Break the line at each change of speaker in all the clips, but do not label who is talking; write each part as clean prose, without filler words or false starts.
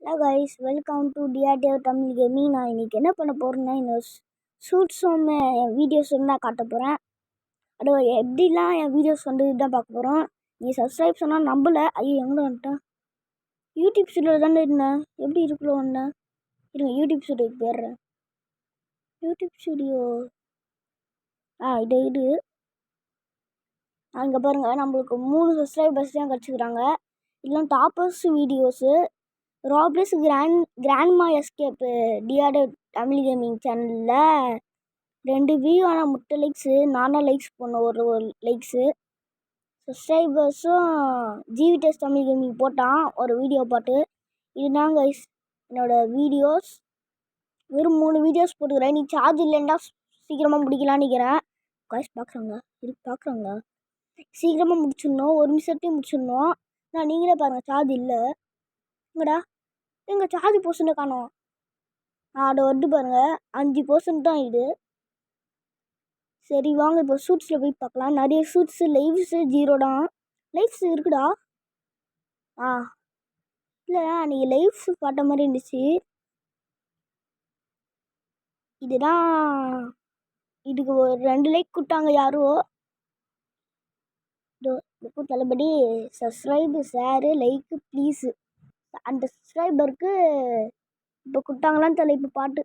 Hello guys, welcome to TRTR Tamil gaming. நான் இன்றைக்கி என்ன பண்ண போகிறேன்னா, இந்த ஷூட்ஸ் என் வீடியோஸ் வந்து நான் காட்ட போகிறேன். அது எப்படிலாம் என் வீடியோஸ் வந்து இதுதான் பார்க்க போகிறோம். நீ சப்ஸ்கிரைப் சொன்னால் நம்பலை. ஐயோ, எங்கே வந்துட்டேன்? யூடியூப் ஸ்டுடியோ தானே இருந்தேன். எப்படி இருக்குல்ல ஒன்று இருங்க, யூடியூப் ஸ்டுடியோக்கு போயிடுறேன். யூடியூப் ஸ்டுடியோ இது அங்கே பாருங்கள், நம்மளுக்கு 3 சப்ஸ்கிரைபர்ஸ் தான் கிடச்சிக்கிறாங்க. இதெல்லாம் toppers videos. Roblox grandma escape TRTR Tamil gaming சேனலில் 2 வியூ ஆனால் முட்டை லைக்ஸு. நானும் லைக்ஸ் பண்ணோம், ஒரு லைக்ஸு. சப்ஸ்கிரைபர்ஸும் ஜிவிடிஎஸ் தமிழ் கேமிங் போட்டான் ஒரு வீடியோ பாட்டு. இதுதான் கைஸ் என்னோடய வீடியோஸ். வெறும் 3 வீடியோஸ் போட்டுக்கிறேன். நீ சார்ஜ் இல்லைன்னா சீக்கிரமாக முடிக்கலான்னு நினைக்கிறேன். கைஸ் பார்க்குறாங்க சீக்கிரமாக முடிச்சிடணும், 1 நிமிஷத்தையும் முடிச்சிடணும். நான் நீங்களே பாருங்கள், சார்ஜ் இல்லை. எங்கடா எங்கள் சார்ஜ் போர்ஷனை காணோம். அதை வந்து பாருங்கள், 5% தான் இது. சரி வாங்க, இப்போ ஷூட்ஸில் போய் பார்க்கலாம். நிறைய ஷூட்ஸு லைவ்ஸு 0 தான். லைவ்ஸ் இருக்குடா. இல்லை, அன்றைக்கி லைவ்ஸ் பார்த்த மாதிரி இருந்துச்சு. இதுதான். இதுக்கு ஒரு 2 லைக் கொடுத்தாங்க யாரோ. தளபதி சப்ஸ்கிரைபு, ஷேரு, லைக்கு ப்ளீஸு. அந்த சப்ஸ்கிரைபருக்கு இப்போ கொடுத்தாங்களான்னு தெரியல. இப்போ பாட்டு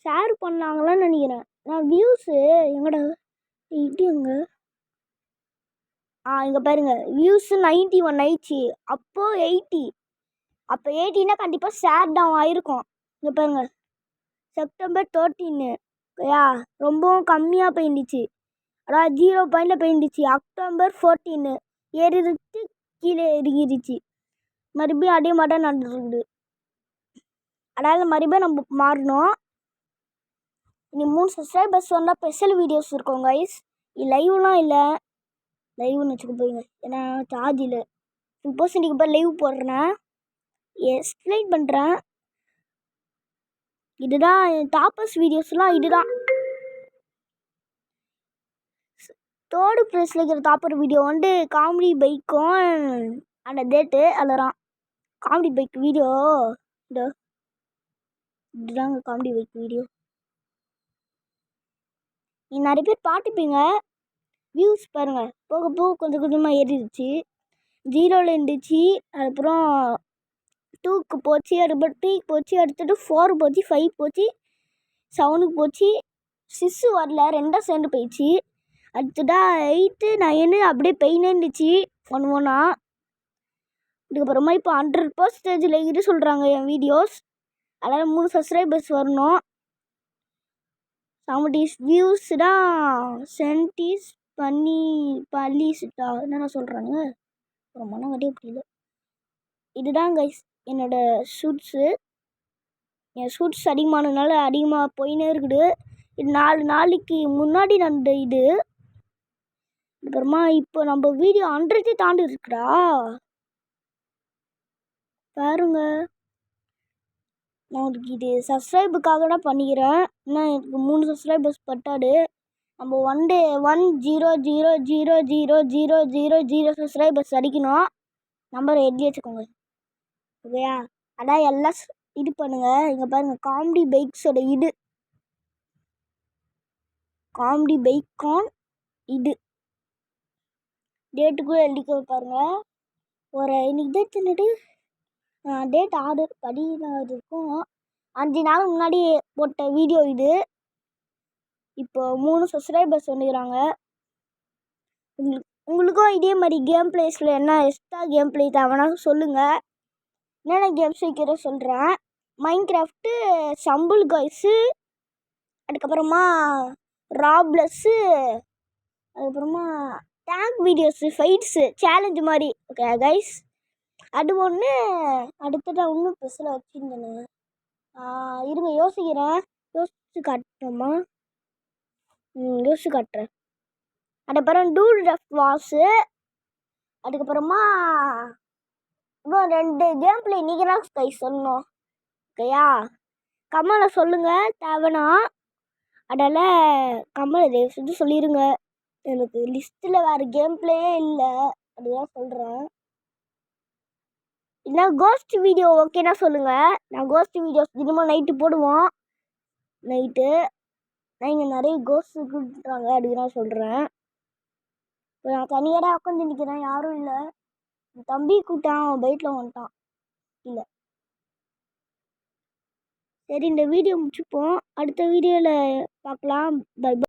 ஷேர் பண்ணாங்களான்னு நினைக்கிறேன். நான் வியூஸு எங்கடா இது எங்க இங்கே பாருங்க, வியூஸு 91 ஆயிடுச்சு. அப்போது 80. அப்போ 80னா கண்டிப்பாக ஷேர் தான் ஆயிருக்கும். இங்கே பாருங்க, செப்டம்பர் 13 ஓகேயா, ரொம்பவும் கம்மியாக போயிருந்துச்சு. அதாவது 0 பாயிண்டில் போயிருந்துச்சு. அக்டோபர் 14 ஏறிடுச்சு, கீழே இறங்கிடுச்சு. மறுபடியும் அதே மாதிரி தான் நடந்துருக்குது. அதாவது மறுபடியும் நம்ம மாறணும். இனி 3 சப்ஸ்கிரைபர்ஸ் வந்தால் ஸ்பெஷல் வீடியோஸ் இருக்கும் கைஸ். லைவ்லாம் இல்லை, லைவ்னு வச்சுக்க போயிங்க. ஏன்னா சார்ஜ் இல்லை. சப்போஸ் இன்றைக்கி இப்போ லைவ் போடுறேன், எக்ஸ்பிளைன் பண்ணுறேன். இதுதான் டாப்பர்ஸ் வீடியோஸ்லாம். இதுதான் 3rd ப்ளேஸில் இருக்கிற டாப்பர் வீடியோ வந்து காமெடி பைக்கும் அந்த டேட்டு அதெல்லாம். காமெடி பைக் வீடியோ இதுதாங்க காமெடி பைக் வீடியோ. நீ நிறைய பேர் பார்த்துப்பீங்க. வியூஸ் பாருங்கள், போக போக கொஞ்சம் கொஞ்சமாக ஏறிடுச்சு. 0ல் இருந்துச்சு, அதுக்கப்புறம் 2க்கு போச்சு, அதுக்கப்புறம் 3க்கு போச்சு, அடுத்தது 4 போச்சு, 5 போச்சு, 7க்கு போச்சு, 6 வரல, 2 சேர்ந்து போயிடுச்சு. அடுத்ததாக 8, 9 அப்படியே பெயினே இருந்துச்சு ஒன்று ஒன்றா. இதுக்கப்புறமா இப்போ 100% இது சொல்கிறாங்க என் வீடியோஸ். அதனால் 3 சப்ஸ்கிரைபர்ஸ் வரணும். 70 வியூஸ் தான். சென்டிஸ் பள்ளிசிட்டா என்னென்ன சொல்கிறாங்க, ரொம்ப கட்டியே புரியல. இதுதான் கைஸ் என்னோடய ஷூட்ஸு. என் ஷூட்ஸ் அதிகமானதுனால அதிகமாக போயினே இருக்குது. இது 4 நாளைக்கு முன்னாடி நடந்த இது. அப்புறமா இப்போ நம்ம வீடியோ 100 தாண்டி இருக்குடா பாருங்க. நான் உங்களுக்கு இது சப்ஸ்கிரைபுக்காக தான் பண்ணிக்கிறேன். ஏன்னா எனக்கு 3 சப்ஸ்கிரைபர்ஸ் பட்டாடு. நம்ம 1 சப்ஸ்கிரைபர்ஸ் அடிக்கணும். நம்பரை எழுதி வச்சுக்கோங்க ஓகேயா. அதான் எல்லாம் இது பண்ணுங்கள். இங்கே பாருங்கள், காமெடி பைக்ஸோட இது காமெடி பைக்கான் இது டேட்டுக்குள்ளே எழுதிக்க பாருங்கள். ஒரு இன்னைக்கு டேட் என்னது, டேட் 6 16 இருக்கும். 5 நாள் முன்னாடி போட்ட வீடியோ இது. இப்போ 3 சப்ஸ்கிரைபர்ஸ் வந்துக்கிறாங்க. உங்களுக்கும் இதே மாதிரி கேம் பிளேஸில் என்ன எக்ஸ்ட்ரா கேம் பிளே தேவைன்னா சொல்லுங்கள். என்னென்ன கேம்ஸ் வைக்கிற சொல்கிறேன். மைன்கிராஃப்ட்டு, சம்பிள் காய்ஸு, அதுக்கப்புறமா ராப்ளஸ்ஸு, அதுக்கப்புறமா டேங்க் வீடியோஸு, ஃபைட்ஸு, சேலஞ்சு மாதிரி ஓகே கைஸ். அது ஒன்று. அடுத்தது இன்னும் ஸ்பெஷலாக வச்சுருந்தேன்னு இருங்க, யோசிக்கிறேன். யோசிச்சு காட்டுறோமா? யோசிச்சு காட்டுறேன். அதுக்கப்புறம் டூல் ரஃப் வாஷு, அதுக்கப்புறமா இன்னும் 2 கேம் பிளே நீங்கள் தான் கைஸ் சொல்லணும் ஓகேயா. கமலை சொல்லுங்கள் தேவைன்னா. அதனால் கமலை தயவு செஞ்சு சொல்லிடுங்க. எனக்கு லிஸ்ட்டில் வேறு கேம் பிளேயே இல்லை, அதுதான் சொல்கிறேன். இல்லை கோஸ்ட் வீடியோ ஓகேனா சொல்லுங்கள். நான் கோஸ்ட் வீடியோஸ் தினமும் நைட்டு போடுவோம். நைட்டு நான் இங்கே நிறைய கோஸ்ட் கூப்பிட்றாங்க அப்படின்னு நான் சொல்கிறேன். இப்போ நான் தனியாக தான் உட்காந்து நிற்கிறேன், யாரும் இல்லை. தம்பி கூப்பிட்டான், அவன் பைக்கில் வந்துட்டான். இல்லை சரி, இந்த வீடியோ முடிச்சுப்போம். அடுத்த வீடியோவில் பார்க்கலாம். Bye by.